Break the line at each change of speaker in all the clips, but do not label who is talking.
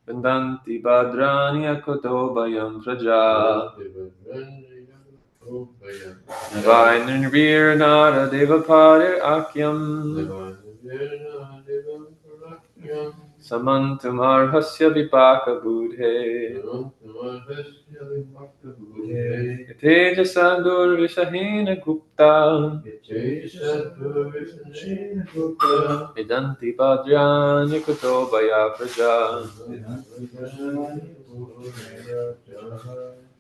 Vandanti Bhadrani Akoto Bayam Praja Navainirvir Nara Devapadir Akyam Samantumar Hasya Vipaka Budhe Tejasa Durvishahina Gupta Idanti Bhadrani Akoto Baya Praja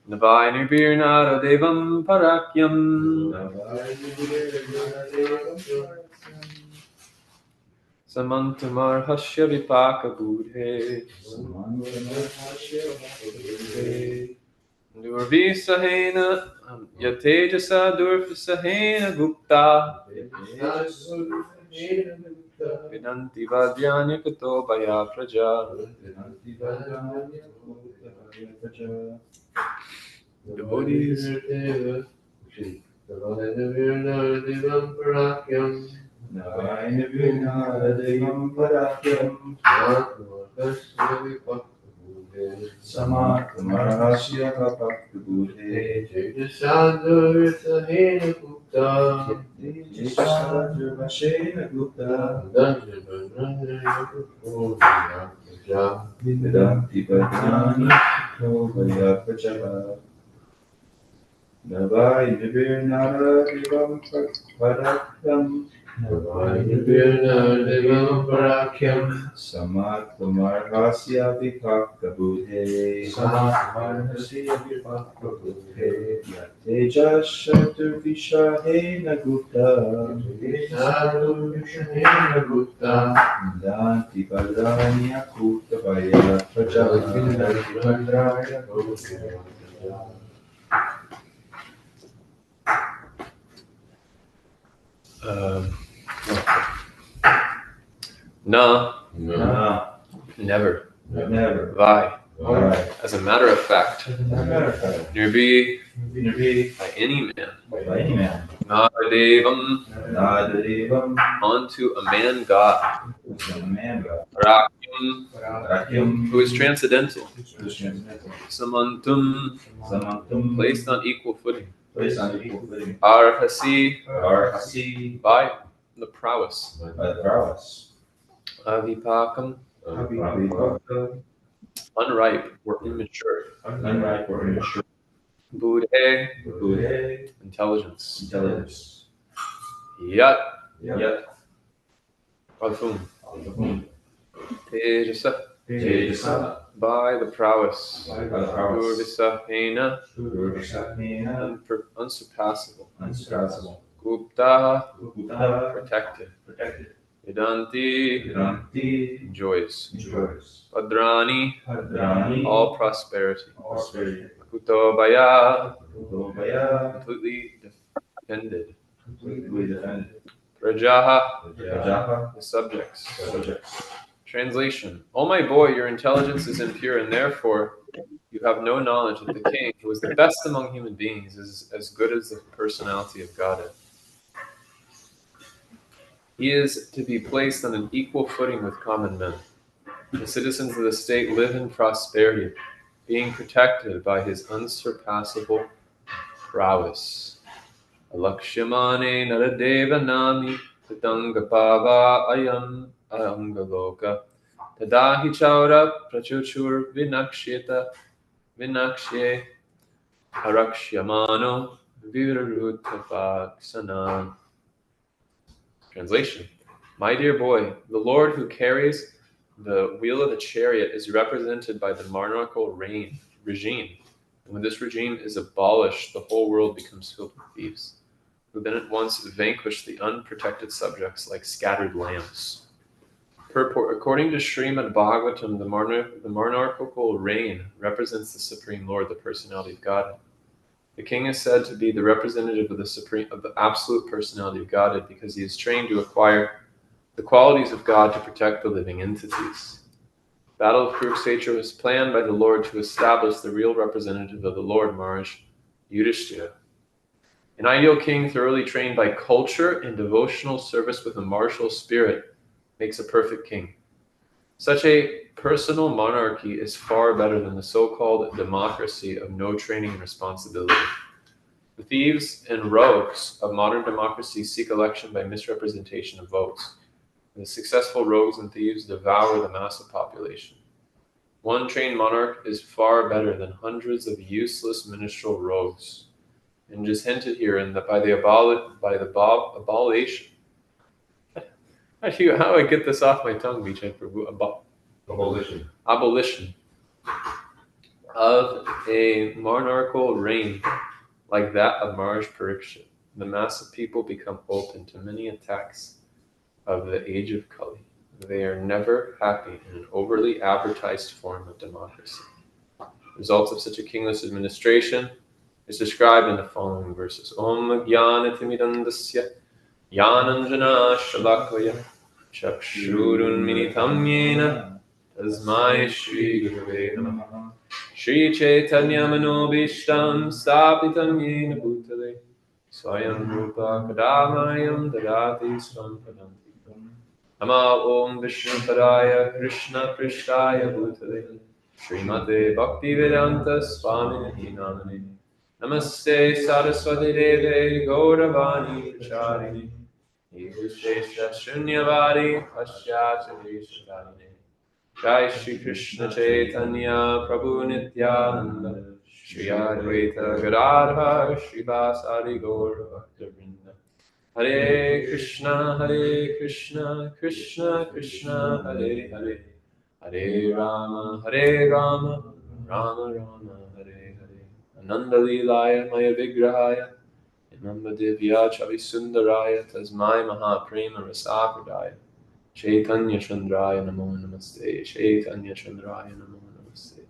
Navainirvir Nara Devam Parakyam Samantumar Hasya Vipaka Budhe Durvisahena Yatejasa Durvisahena Gupta Vidanti Vadyanya Kato Baya Praja Devotees
Samarasya Bhakti Gupta Vedanti Vedani Kovaya Praja Navai Nivir Nara Devam Parakyam Samat Kumar Hasya Vipakta Budhe Yateja Shatur Vishahena Gupta Danti Badrani Akuta Vaya Praja
Na Never Vai As a matter of fact Nirvi By any man Nadadevam Unto a man God Rakyam Who is transcendental Samantum Placed on equal footing Arhasi By the prowess Avipakam Unripe or immature Budhe Intelligence Yat Athum Tejasa By the prowess Gurvisahena Unsurpassable Gupta Protected Vedanti Enjoys Padrani All prosperity Kutobaya Completely defended Prajaha The subjects Translation Oh my boy, your intelligence is impure and therefore you have no knowledge that the king, who is the best among human beings, is as good as the personality of Godhead. He is to be placed on an equal footing with common men. The citizens of the state live in prosperity, being protected by his unsurpassable prowess. Alakshamane Naradeva Nami Tatangapava Ayam Angaloka Tadahi Chaura Prachuchur Vinakshe Harakshyamano Virutapaksana. Translation My dear boy, the Lord who carries the wheel of the chariot is represented by the monarchical regime. And when this regime is abolished, the whole world becomes filled with thieves, who then at once vanquish the unprotected subjects like scattered lambs. According to Srimad Bhagavatam, the monarchical reign represents the Supreme Lord, the personality of Godhead. The king is said to be the representative of the absolute personality of Godhead because he is trained to acquire the qualities of God to protect the living entities. The Battle of Kurukshetra was planned by the Lord to establish the real representative of the Lord, Maharaj Yudhishthira. An ideal king thoroughly trained by culture and devotional service with a martial spirit makes a perfect king. Such a personal monarchy is far better than the so-called democracy of no training and responsibility. The thieves and rogues of modern democracy seek election by misrepresentation of votes. The successful rogues and thieves devour the massive population. One trained monarch is far better than hundreds of useless ministerial rogues. And just hinted here in that by the abolition. Actually, how do I get this off my tongue, Vijay Prabhu?
Abolition.
Abolition of a monarchical reign like that of Maharaj Pariksha. The mass of people become open to many attacks of the age of Kali. They are never happy in an overly advertised form of democracy. Results of such a kingless administration is described in the following verses. Om Jnana Timidandasya Yananjana Shalakaya Chakshurun Minitam Yena Tasmai Shri Gurave Namaha Shri Chaitanya Manobishtam Stapitam Yena Bhutale Swayam Rupa Kadamayam Dadati Swam Padantikam Nama Om Vishnu Padaya Krishna Prishtaya Bhutale Srimate Bhaktivedanta Swami Namane Namaste Saraswati Deve Gauravani Pracharini Nirvishesha Shunyavadi Paschati Vishadane Jai Shri Krishna Chaitanya Prabhu Nityananda Shri Advaita Gadadhar Shri Vasadi Gaura Bhaktivinoda Hare Krishna Krishna Krishna Hare Hare Hare Rama Rama Rama Hare Hare Ananda Lilaya Maya Vigrahaya Namba Divya Chavisundaraya Tasmai Mahaprema Rasapradaya Chaitanya Chandraya Namo Namaste Chaitanya Chandraya Namo Namaste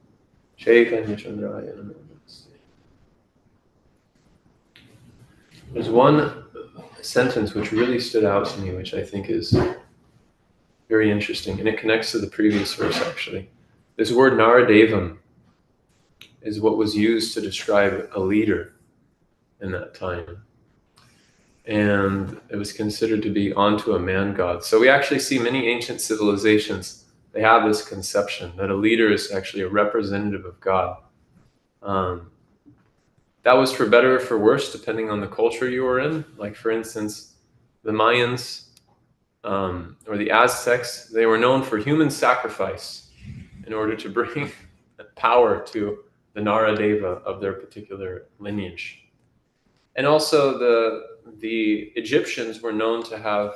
Chaitanya Chandraya Namo Namaste. There's one sentence which really stood out to me, which I think is very interesting, and it connects to the previous verse actually. This word Naradevam is what was used to describe a leader in that time. And it was considered to be onto a man god. So we actually see many ancient civilizations, they have this conception that a leader is actually a representative of God. That was for better or for worse, depending on the culture you were in. Like for instance, the Mayans or the Aztecs, they were known for human sacrifice in order to bring power to the Naradeva of their particular lineage. And also the Egyptians were known to have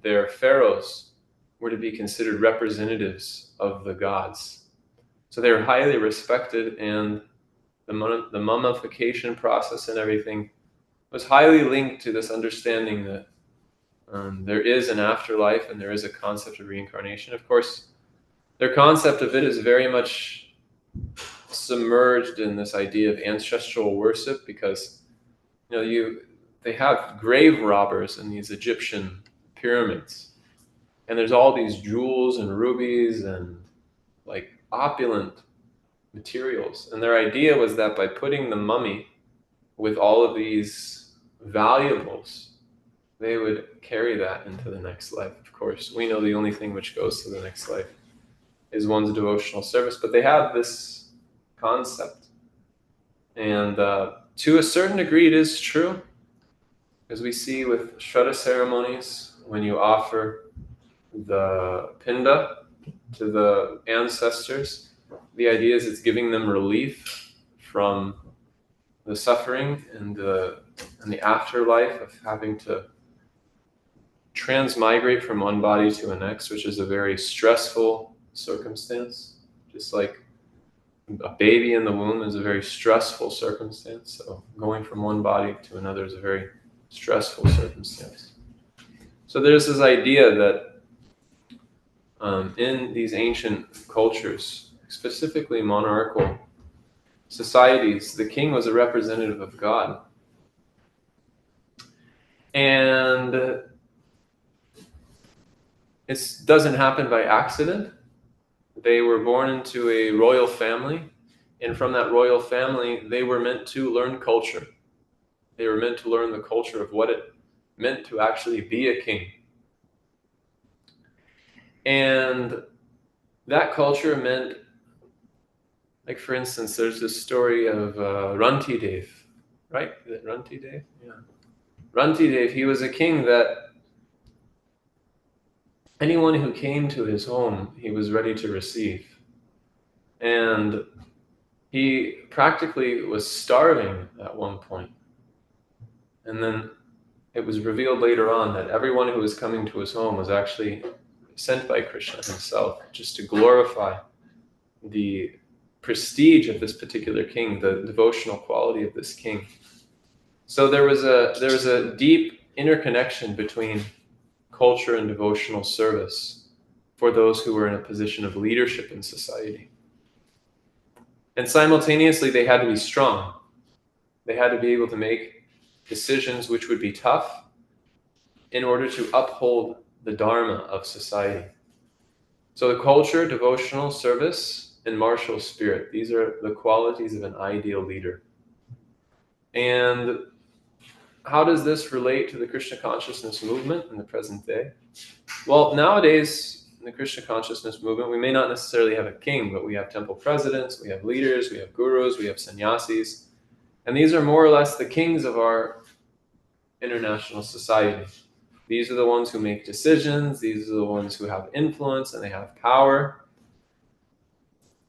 their pharaohs were to be considered representatives of the gods. So they were highly respected, and the mummification process and everything was highly linked to this understanding that there is an afterlife and there is a concept of reincarnation. Of course, their concept of it is very much submerged in this idea of ancestral worship, because they have grave robbers in these Egyptian pyramids, and there's all these jewels and rubies and like opulent materials, and their idea was that by putting the mummy with all of these valuables, they would carry that into the next life. Of course, we know the only thing which goes to the next life is one's devotional service, but they have this concept, and to a certain degree it is true. As we see with Shraddha ceremonies, when you offer the pinda to the ancestors, the idea is it's giving them relief from the suffering and the afterlife of having to transmigrate from one body to the next, which is a very stressful circumstance. Just like a baby in the womb is a very stressful circumstance, so going from one body to another is a very stressful circumstance. So there's this idea that in these ancient cultures, specifically monarchical societies, the king was a representative of God. And it doesn't happen by accident. They were born into a royal family, and from that royal family, they were meant to learn culture. They were meant to learn the culture of what it meant to actually be a king. And that culture meant, like for instance, there's this story of Ranti Dev, right? Is it Ranti Dev? Yeah. Ranti Dev, he was a king that anyone who came to his home, he was ready to receive. And he practically was starving at one point. And then it was revealed later on that everyone who was coming to his home was actually sent by Krishna himself, just to glorify the prestige of this particular king, the devotional quality of this king. So there was a deep interconnection between culture and devotional service for those who were in a position of leadership in society. And simultaneously, they had to be strong. They had to be able to make decisions which would be tough in order to uphold the dharma of society. So the culture, devotional service, and martial spirit, these are the qualities of an ideal leader. And how does this relate to the Krishna consciousness movement in the present day? Well, nowadays, in the Krishna consciousness movement, we may not necessarily have a king, but we have temple presidents, we have leaders, we have gurus, we have sannyasis. And these are more or less the kings of our international society. These are the ones who make decisions, these are the ones who have influence and they have power.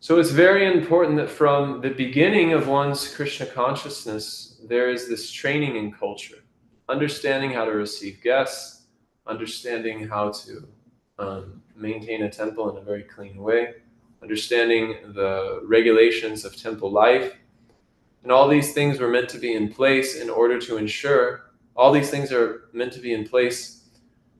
So it's very important that from the beginning of one's Krishna consciousness, there is this training in culture, understanding how to receive guests, understanding how to maintain a temple in a very clean way, understanding the regulations of temple life. And all these things were meant to be in place in order to ensure, all these things are meant to be in place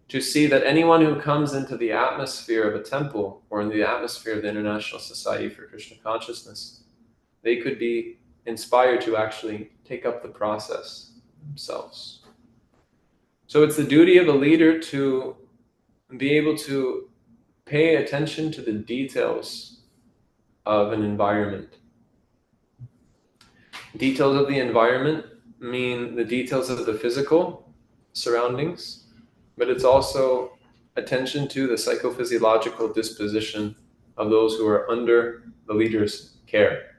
to see that anyone who comes into the atmosphere of a temple or in the atmosphere of the International Society for Krishna Consciousness, they could be inspired to actually take up the process themselves. So it's the duty of a leader to be able to pay attention to the details of an environment. Details of the environment mean the details of the physical surroundings, but it's also attention to the psychophysiological disposition of those who are under the leader's care.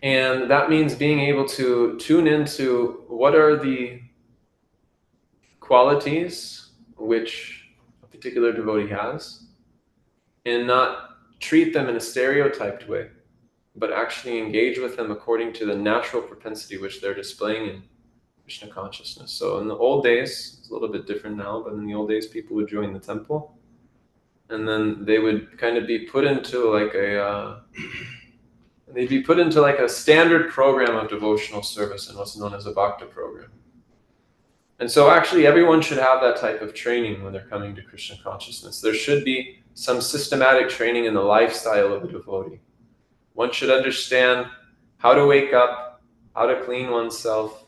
And that means being able to tune into what are the qualities which a particular devotee has, and not treat them in a stereotyped way, but actually engage with them according to the natural propensity which they're displaying in Krishna consciousness. So in the old days, it's a little bit different now, but in the old days, people would join the temple, and then they would kind of be put into like a standard program of devotional service in what's known as a bhakta program. And so actually everyone should have that type of training when they're coming to Krishna consciousness. There should be some systematic training in the lifestyle of a devotee. One should understand how to wake up, how to clean oneself,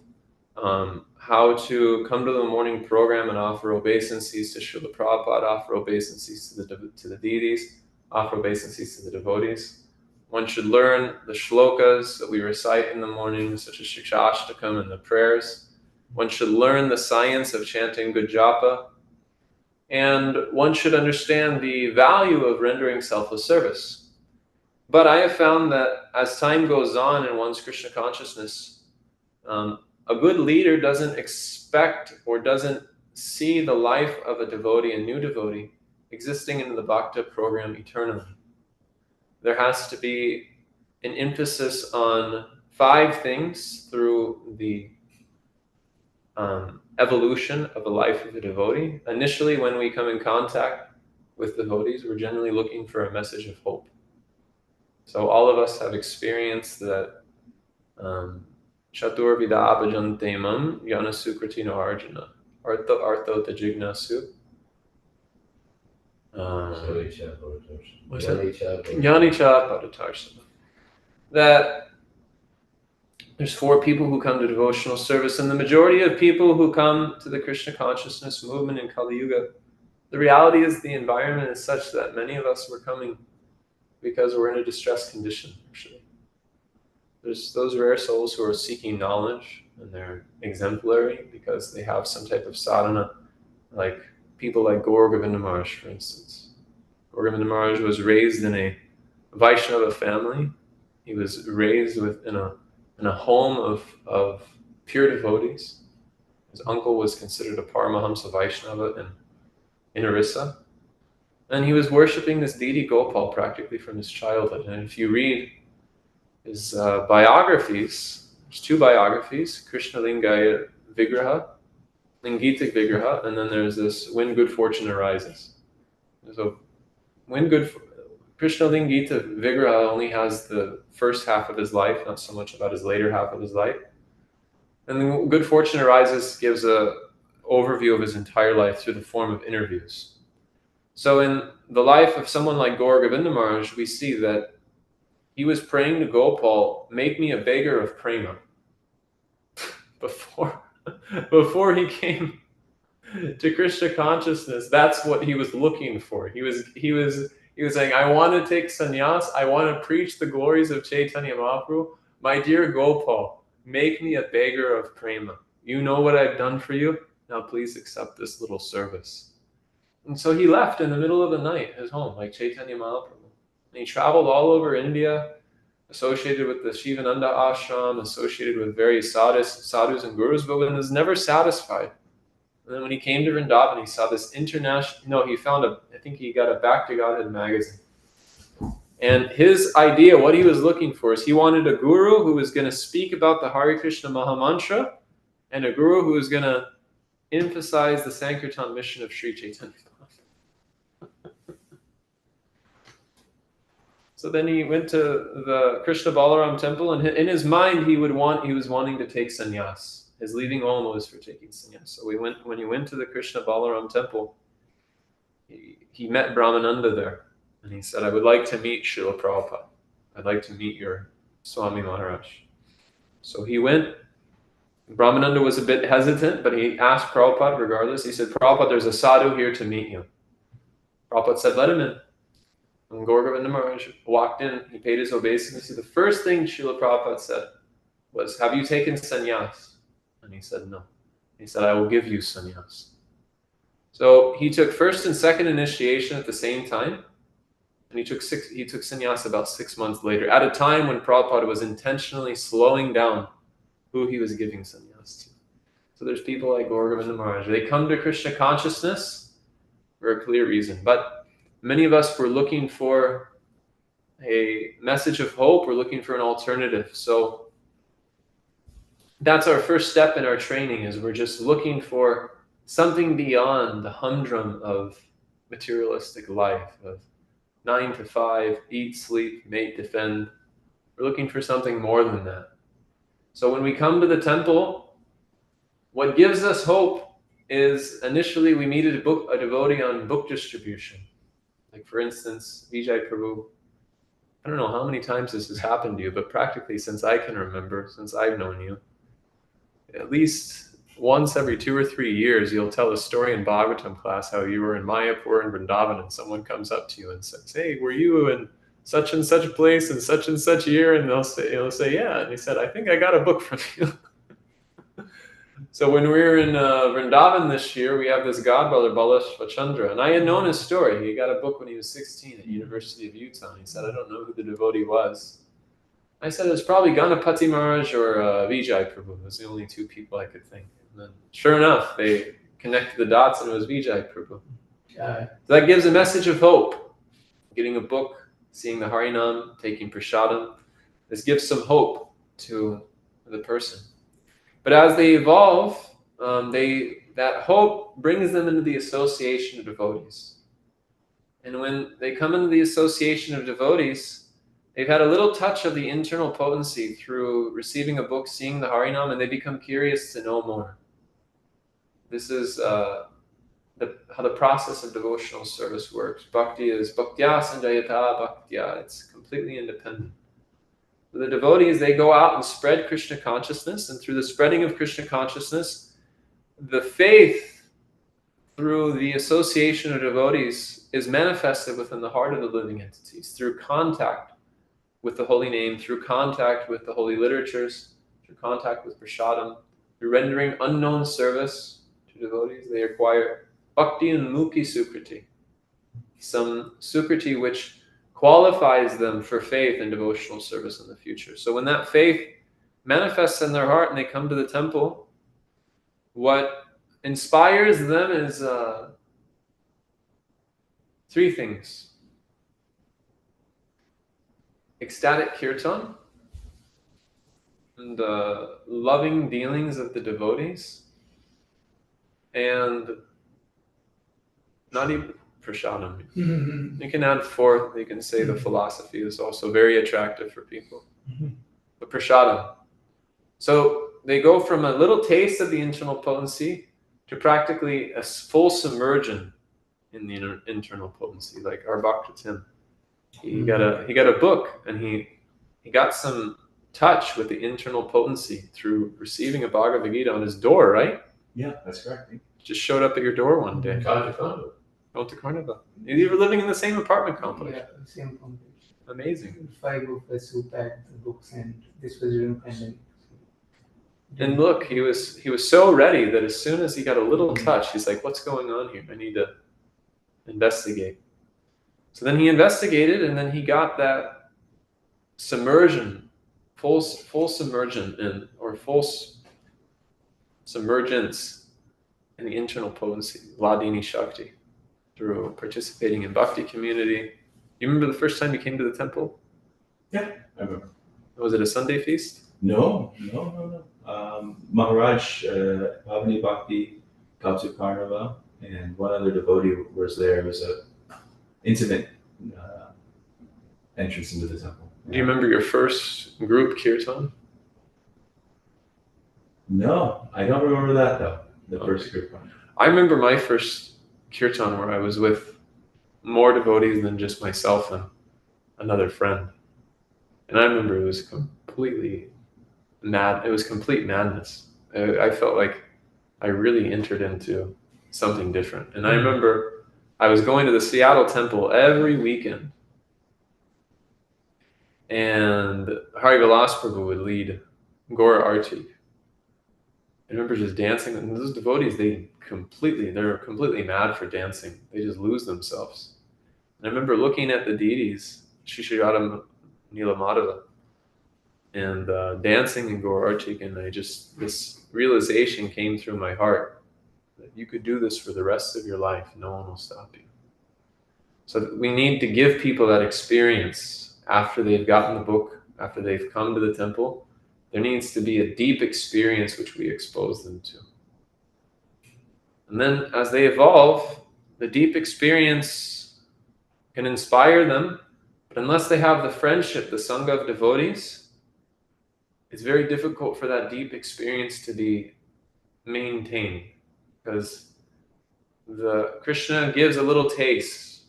how to come to the morning program and offer obeisances to Srila Prabhupada, offer obeisances to the deities, offer obeisances to the devotees. One should learn the shlokas that we recite in the morning, such as Shikshashtakam and the prayers. One should learn the science of chanting good japa. And one should understand the value of rendering selfless service. But I have found that as time goes on in one's Krishna consciousness, a good leader doesn't expect or doesn't see the life of a devotee, a new devotee, existing in the bhakta program eternally. There has to be an emphasis on 5 things through the evolution of the life of a devotee. Initially, when we come in contact with devotees, we're generally looking for a message of hope. So all of us have experienced that Chatur vida abhajantemam yanasu kritino arjuna artho tajignasu. Yanicha padatarsana. That there's 4 people who come to devotional service, and the majority of people who come to the Krishna consciousness movement in Kali Yuga, the reality is the environment is such that many of us were coming because we're in a distressed condition, actually. There's those rare souls who are seeking knowledge, and they're exemplary because they have some type of sadhana, like people like Gaur Govinda Maharaj, for instance. Gaur Govinda Maharaj was raised in a Vaishnava family. He was raised in a home of pure devotees. His uncle was considered a Paramahamsa Vaishnava in Orissa. And he was worshipping this deity Gopal practically from his childhood. And if you read his biographies, there's two biographies, Krishna Lingaya Vigraha, Lingitik Vigraha, and then there's this When Good Fortune Arises. So Krishna Lingita Vigraha only has the first half of his life, not so much about his later half of his life. And then Good Fortune Arises gives a overview of his entire life through the form of interviews. So in the life of someone like Gaur Govinda Maharaj, we see that he was praying to Gopal, make me a beggar of prema. Before he came to Krishna consciousness, that's what he was looking for. He was saying, I want to take sannyas, I want to preach the glories of Chaitanya Mahaprabhu. My dear Gopal, make me a beggar of prema. You know what I've done for you? Now please accept this little service. And so he left in the middle of the night, his home, like Chaitanya Mahaprabhu. And he traveled all over India, associated with the Shivananda ashram, associated with various sadhus and gurus, but was never satisfied. And then when he came to Vrindavan, he saw this I think he got a Back to Godhead magazine. And his idea, what he was looking for, is he wanted a guru who was going to speak about the Hare Krishna Mahamantra, and a guru who was going to emphasize the Sankirtan mission of Sri Chaitanya. So then he went to the Krishna Balaram temple, and in his mind he was wanting to take sannyas. His leaving home was for taking sannyas. So when he went to the Krishna Balaram temple, he met Brahmananda there, and he said, I would like to meet Srila Prabhupada. I'd like to meet your Swami Maharaj. So he went. Brahmananda was a bit hesitant, but he asked Prabhupada regardless. He said, Prabhupada, there's a sadhu here to meet you. Prabhupada said, let him in. When Gaur Govinda Maharaj walked in, he paid his obeisance. The first thing Srila Prabhupada said was, have you taken sannyas? And he said, no. He said, I will give you sannyas. So he took first and second initiation at the same time, and he took sannyas about 6 months later, at a time when Prabhupada was intentionally slowing down who he was giving sannyas to. So there's people like Gaur Govinda Maharaj. They come to Krishna consciousness for a clear reason. But many of us were looking for a message of hope. We're looking for an alternative. So that's our first step in our training, is we're just looking for something beyond the humdrum of materialistic life, of 9 to 5, eat, sleep, mate, defend. We're looking for something more than that. So when we come to the temple, what gives us hope is initially we meet a devotee on book distribution. Like for instance, Vijay Prabhu, I don't know how many times this has happened to you, but practically since I can remember, since I've known you, at least once every 2 or 3 years, you'll tell a story in Bhagavatam class how you were in Mayapur and Vrindavan, and someone comes up to you and says, hey, were you in such and such place in such and such year? And they'll say, yeah. And he said, I think I got a book from you. So when we were in Vrindavan this year, we have this godbrother, Balashvachandra, and I had known his story. He got a book when he was 16 at University of Utah. And he said, I don't know who the devotee was. I said, it was probably Ganapati Maharaj or Vijay Prabhu. Those are the only 2 people I could think. And then, sure enough, they connected the dots, and it was Vijay Prabhu. So that gives a message of hope. Getting a book, seeing the Harinam, taking prasadam. This gives some hope to the person. But as they evolve, that hope brings them into the association of devotees. And when they come into the association of devotees, they've had a little touch of the internal potency through receiving a book, seeing the Harinam, and they become curious to know more. This is how the process of devotional service works. Bhakti is bhaktya sanjayata bhaktya. It's completely independent. The devotees, they go out and spread Krishna consciousness, and through the spreading of Krishna consciousness, the faith through the association of devotees is manifested within the heart of the living entities through contact with the holy name, through contact with the holy literatures, through contact with prasadam, through rendering unknown service to devotees. They acquire Bhakti and Mukhi Sukriti. Some Sukriti which qualifies them for faith and devotional service in the future. So when that faith manifests in their heart and they come to the temple, what inspires them is three things. Ecstatic kirtan, and loving dealings of the devotees, and not even prasadam. You can add fourth, you can say the philosophy is also very attractive for people. But prasadam. So they go from a little taste of the internal potency to practically a full submersion in the internal potency, like our Bhakta Tim. He got a book, and he got some touch with the internal potency through receiving a Bhagavad Gita on his door, right?
Yeah, that's correct.
Just showed up at your door one day. Went to Carnival. You were living in the same apartment complex.
Yeah, same complex.
Amazing.
5 of us who packed the books, and this was during pandemic.
And look, he was so ready that as soon as he got a little touch, he's like, "What's going on here? I need to investigate." So then he investigated, and then he got that submersion, full submersion in, or full submergence in the internal potency, Ladini Shakti, through participating in bhakti community. You remember the first time you came to the temple?
Yeah, I remember.
Was it a Sunday feast?
No. Maharaj, Bhavani Bhakti, Kautuk Karnava, and one other devotee was there. It was a intimate entrance into the temple.
Do you remember your first group kirtan?
No, I don't remember that though. The first group one.
I remember my first kirtan where I was with more devotees than just myself and another friend. And I remember it was completely mad. It was complete madness. I felt like I really entered into something different. And I remember I was going to the Seattle temple every weekend. And Hari Vilas Prabhu would lead Gora Arti. I remember just dancing. And those devotees, they're completely mad for dancing. They just lose themselves. And I remember looking at the deities, Shishirada Nilamadava, and dancing in Gaur Artik, and this realization came through my heart that you could do this for the rest of your life. No one will stop you. So we need to give people that experience after they've gotten the book, after they've come to the temple. There needs to be a deep experience which we expose them to. And then as they evolve, the deep experience can inspire them, but unless they have the friendship, the Sangha of devotees, it's very difficult for that deep experience to be maintained, because the Krishna gives a little taste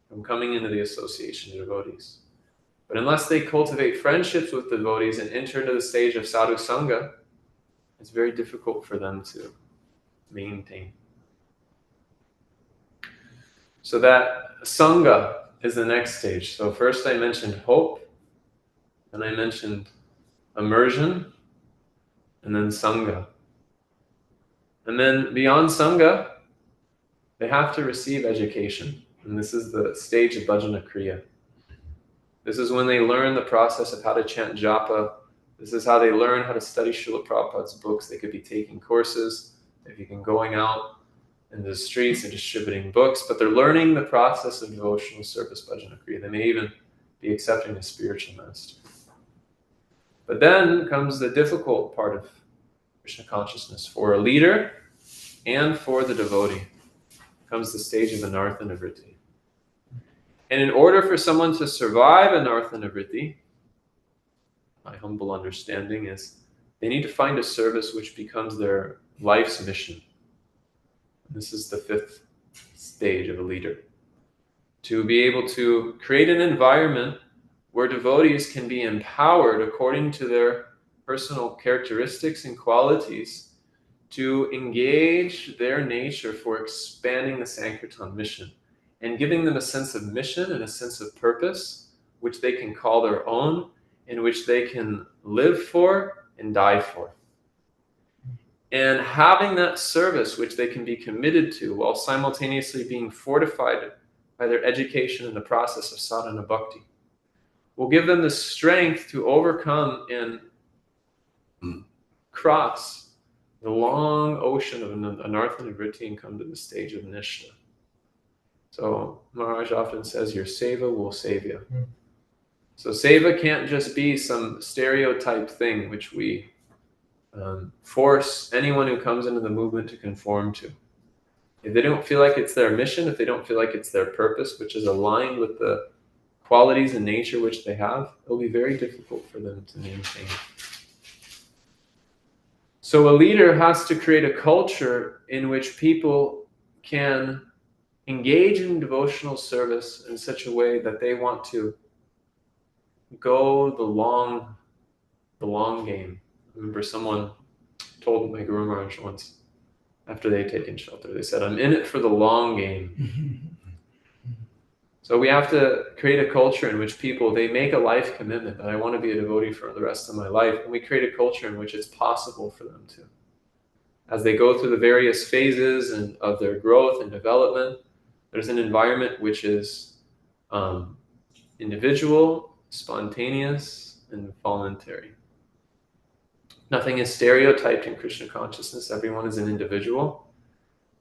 from coming into the association of devotees. But unless they cultivate friendships with devotees and enter into the stage of sadhu sangha, it's very difficult for them to maintain. So that sangha is the next stage. So first I mentioned hope, and I mentioned immersion, and then sangha. And then beyond sangha, they have to receive education. And this is the stage of bhajana kriya. This is when they learn the process of how to chant japa. This is how they learn how to study Srila Prabhupada's books. They could be taking courses, they could be going out in the streets and distributing books, but they're learning the process of devotional service, bhajana kriya. They may even be accepting a spiritual master. But then comes the difficult part of Krishna consciousness. For a leader and for the devotee comes the stage of anartha nivritti. And in order for someone to survive anartha nivritti, my humble understanding is they need to find a service which becomes their life's mission. This is the fifth stage of a leader. To be able to create an environment where devotees can be empowered according to their personal characteristics and qualities to engage their nature for expanding the Sankirtan mission and giving them a sense of mission and a sense of purpose, which they can call their own, in which they can live for and die for. and having that service which they can be committed to while simultaneously being fortified by their education in the process of sadhana bhakti will give them the strength to overcome and cross the long ocean of anartha nivritti and come to the stage of nishta. So Maharaj often says, your seva will save you. So seva can't just be some stereotype thing which we force anyone who comes into the movement to conform to. If they don't feel like it's their mission, if they don't feel like it's their purpose, which is aligned with the qualities and nature which they have, it'll be very difficult for them to maintain. So a leader has to create a culture in which people can engage in devotional service in such a way that they want to go the long game. I remember someone told my Guru Maharaj once, after they'd taken shelter, they said, I'm in it for the long game. So we have to create a culture in which people, they make a life commitment that I want to be a devotee for the rest of my life. And we create a culture in which it's possible for them to. As they go through the various phases of their growth and development, there's an environment which is individual, spontaneous, and voluntary. Nothing is stereotyped in Krishna consciousness. Everyone is an individual.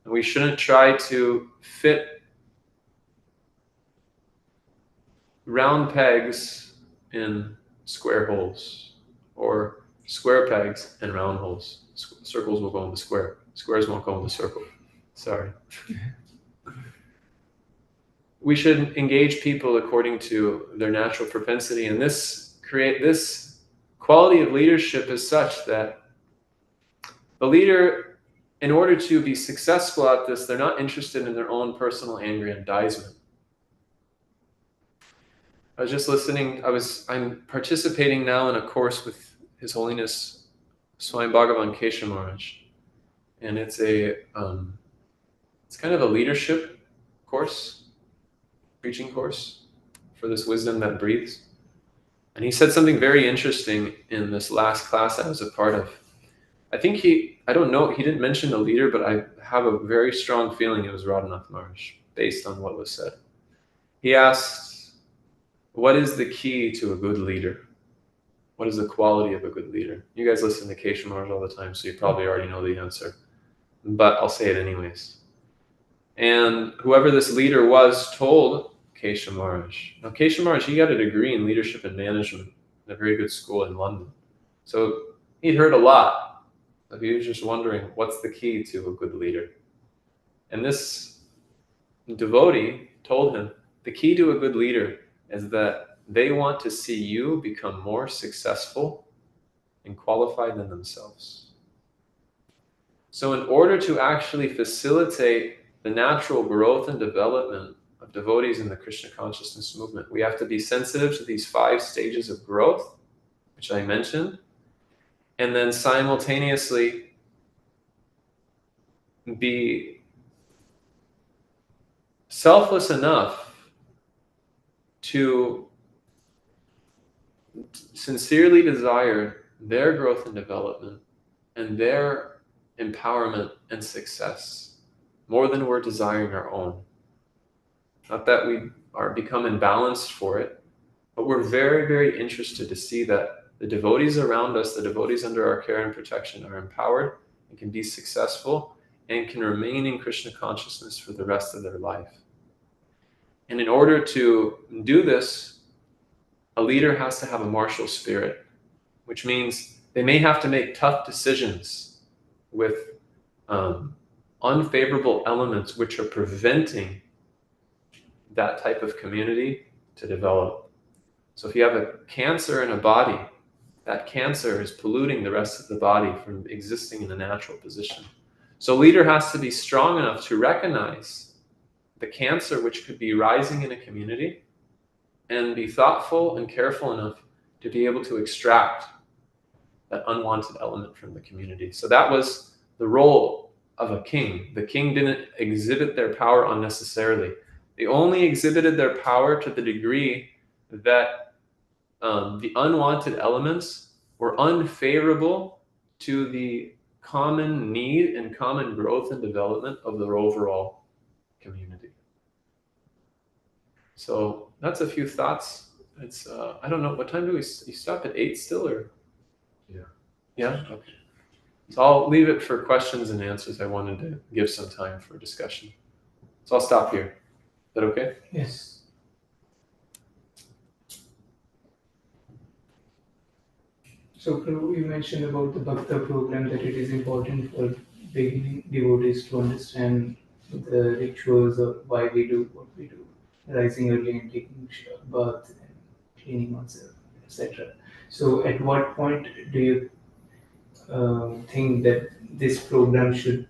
And we shouldn't try to fit round pegs in square holes, or square pegs in round holes. Circles will go in the square. Squares won't go in the circle. Sorry. We should engage people according to their natural propensity, and this quality of leadership is such that the leader, in order to be successful at this, they're not interested in their own personal aggrandizement. I was just listening, I'm participating now in a course with His Holiness Swami Bhagavan Kesha Maharaj. And it's kind of a leadership course, preaching course for this wisdom that breathes. And he said something very interesting in this last class I was a part of. I think I don't know, he didn't mention the leader, but I have a very strong feeling it was Radhanath Maharaj, based on what was said. He asked, what is the key to a good leader? What is the quality of a good leader? You guys listen to Kesha Maharaj all the time, so you probably already know the answer. But I'll say it anyways. And whoever this leader was told Kesha Maharaj. Now Kesha Maharaj, he got a degree in leadership and management in a very good school in London. So he'd heard a lot. But he was just wondering, what's the key to a good leader? And this devotee told him, the key to a good leader is that they want to see you become more successful and qualified than themselves. So in order to actually facilitate the natural growth and development of devotees in the Krishna consciousness movement, we have to be sensitive to these 5 stages of growth, which I mentioned, and then simultaneously be selfless enough to sincerely desire their growth and development and their empowerment and success more than we're desiring our own. Not that we are become imbalanced for it, but we're very, very interested to see that the devotees around us, the devotees under our care and protection, are empowered and can be successful and can remain in Krishna consciousness for the rest of their life. And in order to do this, a leader has to have a martial spirit, which means they may have to make tough decisions with unfavorable elements which are preventing that type of community to develop. So if you have a cancer in a body, that cancer is polluting the rest of the body from existing in a natural position. So a leader has to be strong enough to recognize the cancer which could be rising in a community and be thoughtful and careful enough to be able to extract that unwanted element from the community. So that was the role of a king. The king didn't exhibit their power unnecessarily. They only exhibited their power to the degree that the unwanted elements were unfavorable to the common need and common growth and development of their overall community. So that's a few thoughts. It's I don't know, what time do you stop at 8 still, or? Yeah. Okay. So I'll leave it for questions and answers. I wanted to give some time for discussion. So I'll stop here. Is that okay?
Yes. So Prabhu, you mentioned about the Bhakta program, that it is important for beginning devotees to understand the rituals of why we do what we do, rising early and taking bath and cleaning oneself, etc. So at what point do you think that this program should,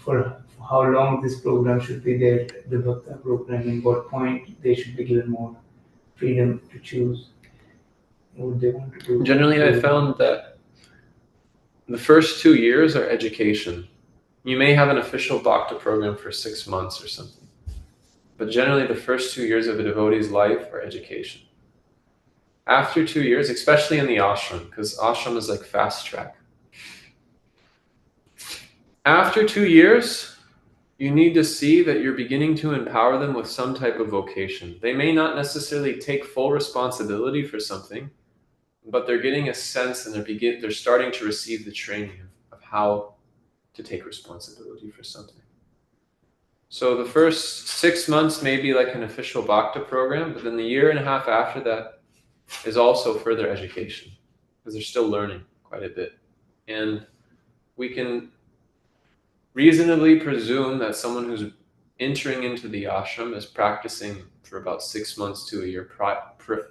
for how long this program should be there, the Bhakta program, and what point they should be given more freedom to choose what they want to do?
Generally, I found that the first 2 years are education. You may have an official Bhakta program for 6 months or something, but generally the first 2 years of a devotee's life are education. After 2 years, especially in the ashram, because ashram is like fast track. After 2 years, you need to see that you're beginning to empower them with some type of vocation. They may not necessarily take full responsibility for something, but they're getting a sense and they're starting to receive the training of how to take responsibility for something. So the first 6 months may be like an official Bhakta program, but then the year and a half after that is also further education, because they're still learning quite a bit. And we can reasonably presume that someone who's entering into the ashram is practicing for about 6 months to a year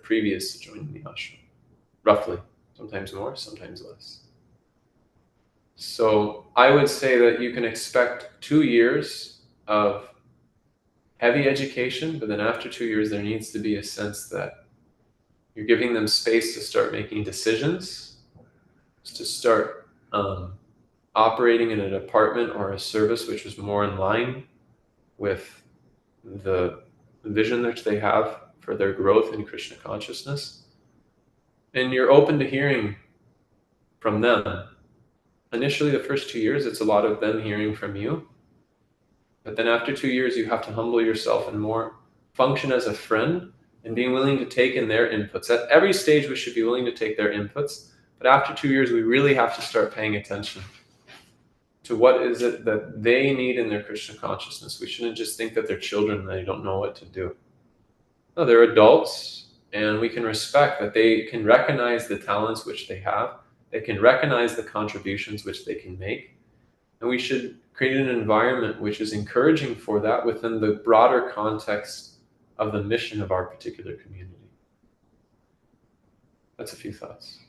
previous to joining the ashram, roughly. Sometimes more, sometimes less. So I would say that you can expect 2 years of heavy education, but then after 2 years, there needs to be a sense that you're giving them space to start making decisions, to start operating in a department or a service which is more in line with the vision that they have for their growth in Krishna consciousness. And you're open to hearing from them. Initially, the first 2 years, it's a lot of them hearing from you. But then after 2 years, you have to humble yourself and more function as a friend and being willing to take in their inputs. At every stage, we should be willing to take their inputs. But after 2 years, we really have to start paying attention to what is it that they need in their Krishna consciousness. We shouldn't just think that they're children and they don't know what to do. No, they're adults, and we can respect that they can recognize the talents which they have. They can recognize the contributions which they can make. And we should create an environment which is encouraging for that within the broader context of the mission of our particular community. That's a few thoughts.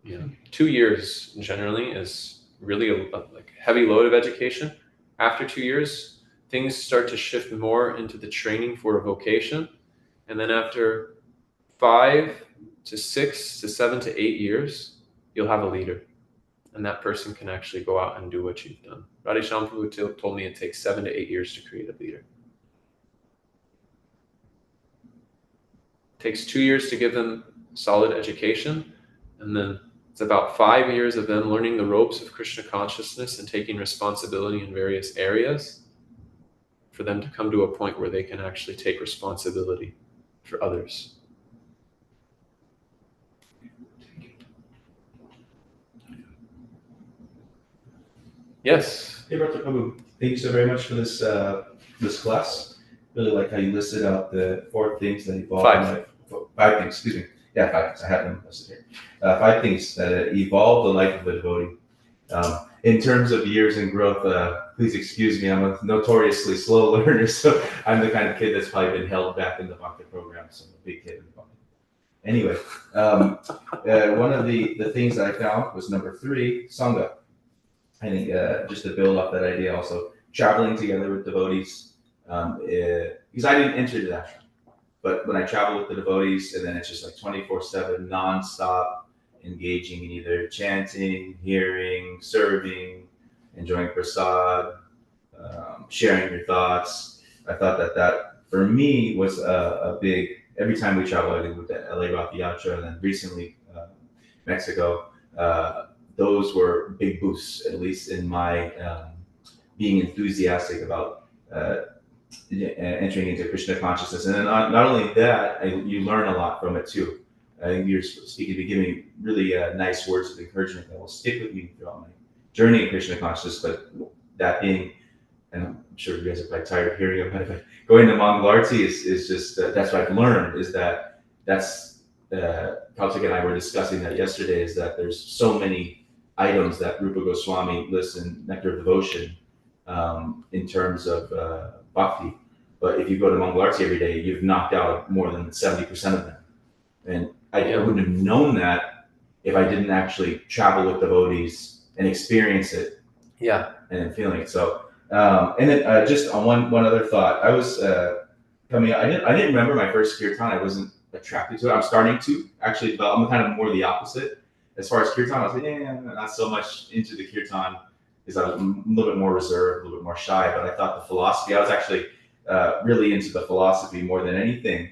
Yeah. 2 years generally is really a heavy load of education. After 2 years, things start to shift more into the training for a vocation. And then after 5 to 6 to 7 to 8 years, you'll have a leader. And that person can actually go out and do what you've done. Radhesham Prabhu told me it takes 7 to 8 years to create a leader. It takes 2 years to give them solid education, and then it's about 5 years of them learning the ropes of Krishna consciousness and taking responsibility in various areas for them to come to a point where they can actually take responsibility for others. Yes.
Hey, Dr. Prabhu, thank you so very much for this this class. Really like how you listed out the 4 things that evolve.
5.
5 things, excuse me. Yeah, 5 things. I have them listed here. 5 things that evolve the life of a devotee. In terms of years and growth, please excuse me. I'm a notoriously slow learner, so I'm the kind of kid that's probably been held back in the Bhakti program. So I'm a big kid in the Bhakti. Anyway, one of the things that I found was number 3, Sangha. I think just to build up that idea also, traveling together with devotees, because I didn't enter the ashram, but when I travel with the devotees, and then it's just like 24/7, nonstop, engaging in either chanting, hearing, serving, enjoying prasad, sharing your thoughts. I thought that for me was a big, every time we travel, I think with the LA Rath Yatra, and then recently Mexico, those were big boosts, at least in my being enthusiastic about entering into Krishna consciousness. And then not only that, you learn a lot from it too. I think you're speaking to give me really nice words of encouragement that will stick with me throughout my journey in Krishna consciousness. But that being, and I'm sure you guys are probably tired of hearing about it, but going to Mangalarti is just, that's what I've learned, is that's, Kautik and I were discussing that yesterday, is that there's so many items that Rupa Goswami lists in Nectar of Devotion in terms of bhakti. But if you go to Mangalarti every day, you've knocked out more than 70% of them. And I wouldn't have known that if I didn't actually travel with devotees and experience it.
Yeah.
And feeling it. So, and then just on one other thought, I was coming out, I didn't remember my first kirtan. I wasn't attracted to it. I'm starting to actually, but I'm kind of more the opposite. As far as kirtan, I was like, not so much into the kirtan, because I was a little bit more reserved, a little bit more shy. But I thought the philosophy, I was actually really into the philosophy more than anything.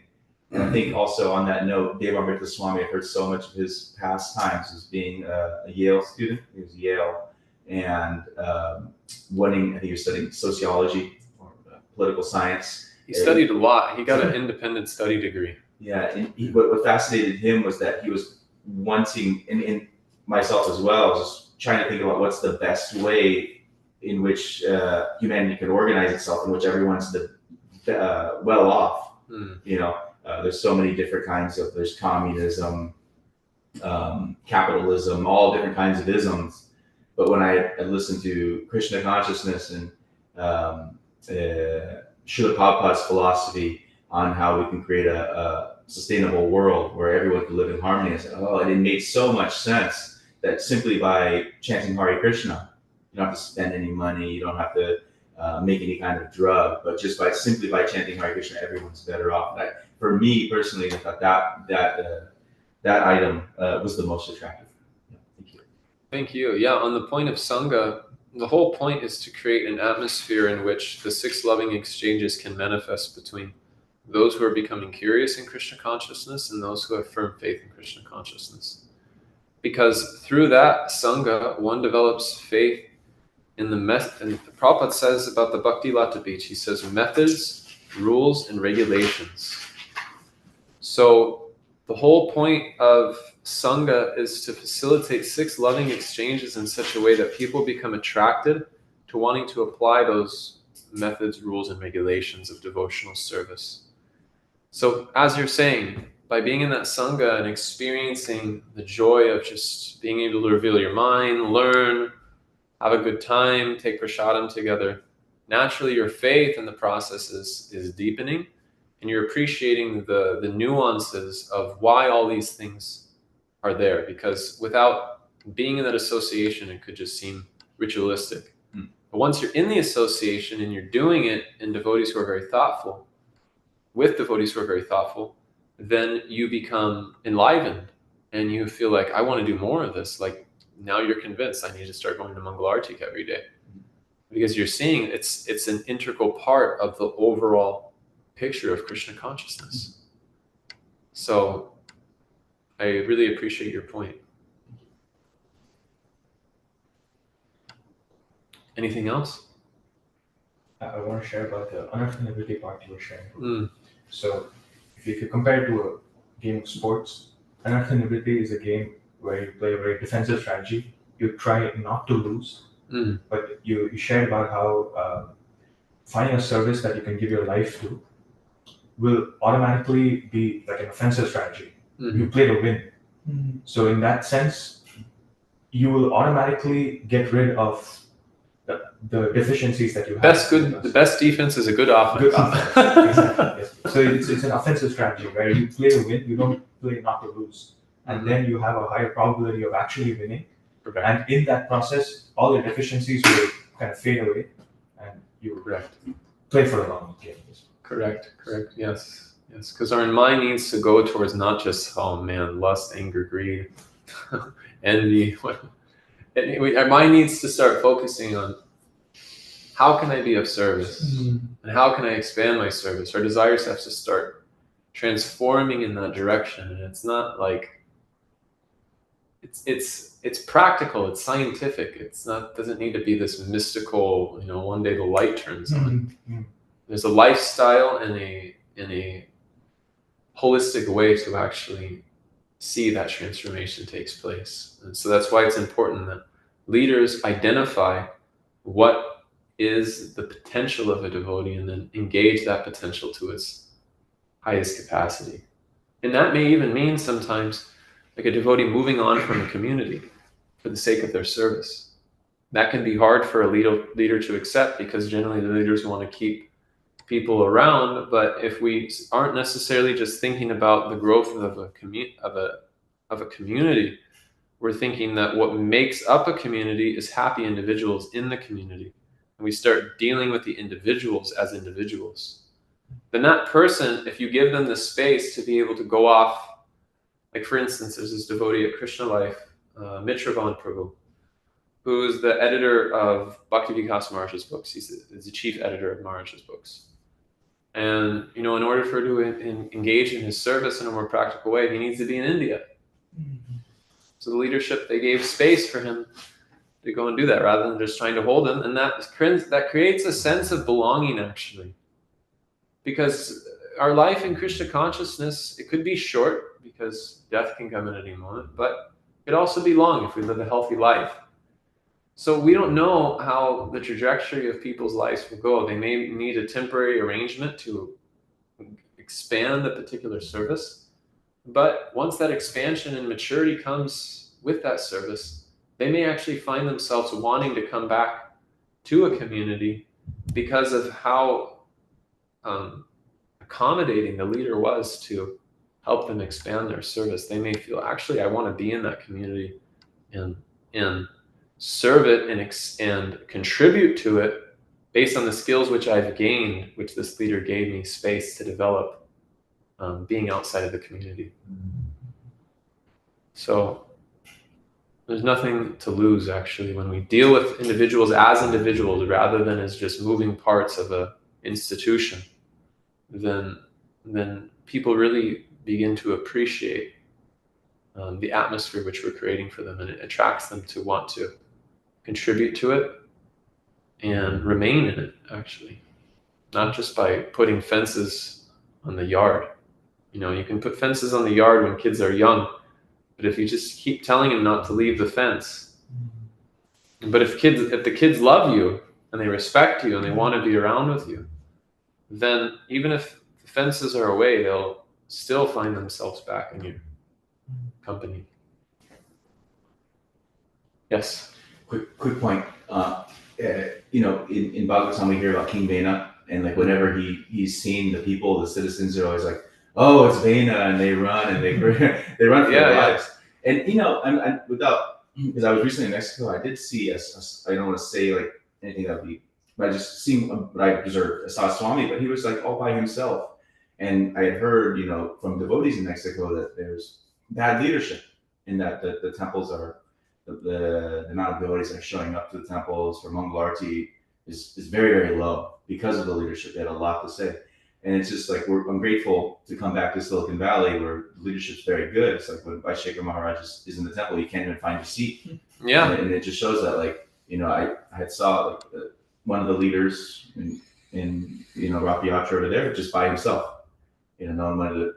And I think also on that note, Devavrata Swami, I've heard so much of his pastimes as being a Yale student. He was Yale, and I think he was studying sociology or political science.
He studied a lot. He got an independent study degree.
Yeah, and what fascinated him was that he was wanting, and myself as well, just trying to think about what's the best way in which humanity could organize itself, in which everyone's well off. You know, there's so many different kinds of, there's communism, capitalism, all different kinds of isms. But when I listened to Krishna consciousness and Srila Prabhupada's philosophy on how we can create a sustainable world where everyone can live in harmony, I said, and it made so much sense that simply by chanting Hare Krishna, you don't have to spend any money, you don't have to make any kind of drug, but just simply by chanting Hare Krishna, everyone's better off. For me personally, I thought that item was the most attractive. Thank you.
Thank you. Yeah, on the point of Sangha, the whole point is to create an atmosphere in which the 6 loving exchanges can manifest between those who are becoming curious in Krishna consciousness and those who have firm faith in Krishna consciousness. Because through that Sangha, one develops faith in the method. And Prabhupada says about the Bhakti Lata Beach, he says methods, rules, and regulations. So the whole point of Sangha is to facilitate 6 loving exchanges in such a way that people become attracted to wanting to apply those methods, rules, and regulations of devotional service. So as you're saying, by being in that Sangha and experiencing the joy of just being able to reveal your mind, learn, have a good time, take prasadam together, naturally your faith in the process is deepening, and you're appreciating the nuances of why all these things are there. Because without being in that association, it could just seem ritualistic. But once you're in the association and you're doing it in devotees who are very thoughtful, with devotees who are very thoughtful, then you become enlivened and you feel like, I want to do more of this. Like now you're convinced I need to start going to Mangalarti every day, because you're seeing it's an integral part of the overall picture of Krishna consciousness. So I really appreciate your point. Anything else?
I want to share about the unavailability part you were sharing. So if you compare it to a game of sports, unavailability is a game where you play a very defensive strategy. You try not to lose, but you shared about how finding a service that you can give your life to will automatically be like an offensive strategy. You play to win. So in that sense, you will automatically get rid of the deficiencies that you have.
The best defense is a good offense.
Exactly. Yes. So it's an offensive strategy where you play to win, you don't play not to lose. And then you have a higher probability of actually winning.
Correct.
And in that process, all the deficiencies will kind of fade away and you will play for a long game.
Correct. Yes. Because our mind needs to go towards not just, lust, anger, greed, envy. Our mind needs to start focusing on how can I be of service and how can I expand my service. Our desires have to start transforming in that direction. And it's not like it's practical, it's scientific. It's not, doesn't need to be this mystical, one day the light turns on. There's a lifestyle and a holistic way to actually see that transformation takes place. And so that's why it's important that leaders identify what is the potential of a devotee and then engage that potential to its highest capacity. And that may even mean sometimes like a devotee moving on from a community for the sake of their service. That can be hard for a leader to accept, because generally the leaders want to keep people around. But if we aren't necessarily just thinking about the growth of a community, we're thinking that what makes up a community is happy individuals in the community, and we start dealing with the individuals as individuals, then that person, if you give them the space to be able to go off, like for instance, there's this devotee at Krishna Life, Mitravan Prabhu, who is the editor of Bhakti Vikas Maharaj's books. He's the chief editor of Maharaj's books. And, in order for him to engage in his service in a more practical way, he needs to be in India. So the leadership, they gave space for him to go and do that rather than just trying to hold him. And that creates a sense of belonging, actually. Because our life in Krishna consciousness, it could be short because death can come at any moment, but it could also be long if we live a healthy life. So we don't know how the trajectory of people's lives will go. They may need a temporary arrangement to expand the particular service. But once that expansion and maturity comes with that service, they may actually find themselves wanting to come back to a community because of how accommodating the leader was to help them expand their service. They may feel, actually, I want to be in that community and serve it and contribute to it based on the skills which I've gained, which this leader gave me space to develop, being outside of the community. So there's nothing to lose, actually, when we deal with individuals as individuals rather than as just moving parts of an institution. Then people really begin to appreciate the atmosphere which we're creating for them, and it attracts them to want to contribute to it and remain in it, actually. Not just by putting fences on the yard. You can put fences on the yard when kids are young, but if you just keep telling them not to leave the fence, but if the kids love you and they respect you and they want to be around with you, then even if the fences are away, they'll still find themselves back in your company. Yes.
Quick point. In Bhagavatam we hear about King Vena, and like whenever he's seen the people, the citizens are always like, "Oh, it's Vena," and they run and they run for their lives. And I'm without, because I was recently in Mexico, I did see I don't want to say like anything that would be, but I just seen what I observed. I saw Swami, but he was like all by himself, and I had heard from devotees in Mexico that there's bad leadership, in that the temples are. The amount of devotees that are showing up to the temples for Mangal Arati is very, very low because of the leadership. They had a lot to say. And it's just like, I'm grateful to come back to Silicon Valley where the leadership's very good. It's like when Vaishekar Maharaj is in the temple, you can't even find a seat.
Yeah.
And it just shows that, like, I had saw like one of the leaders in Rath Yatra over there just by himself. No one wanted to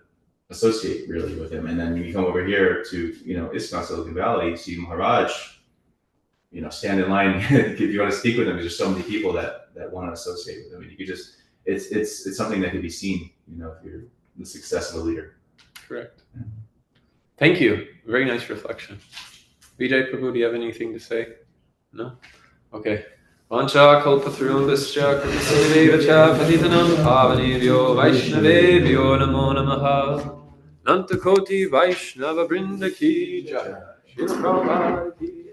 associate really with him. And then when you come over here to ISKCON Silicon Valley, you see Maharaj stand in line if you want to speak with him. There's just so many people that want to associate with him, and you could just it's something that can be seen if you're the success of a leader.
Correct. Yeah. Thank you. Very nice reflection. Vijay Prabhu, do you have anything to say? No? Okay. Vancha kalpatarubhascha kripasindevacha patitanam pavanebhyo vaishnavebhyo namo namaha. Nantakoti Vaishnava Brinda Ki Jai. Shri Prabhupada Ki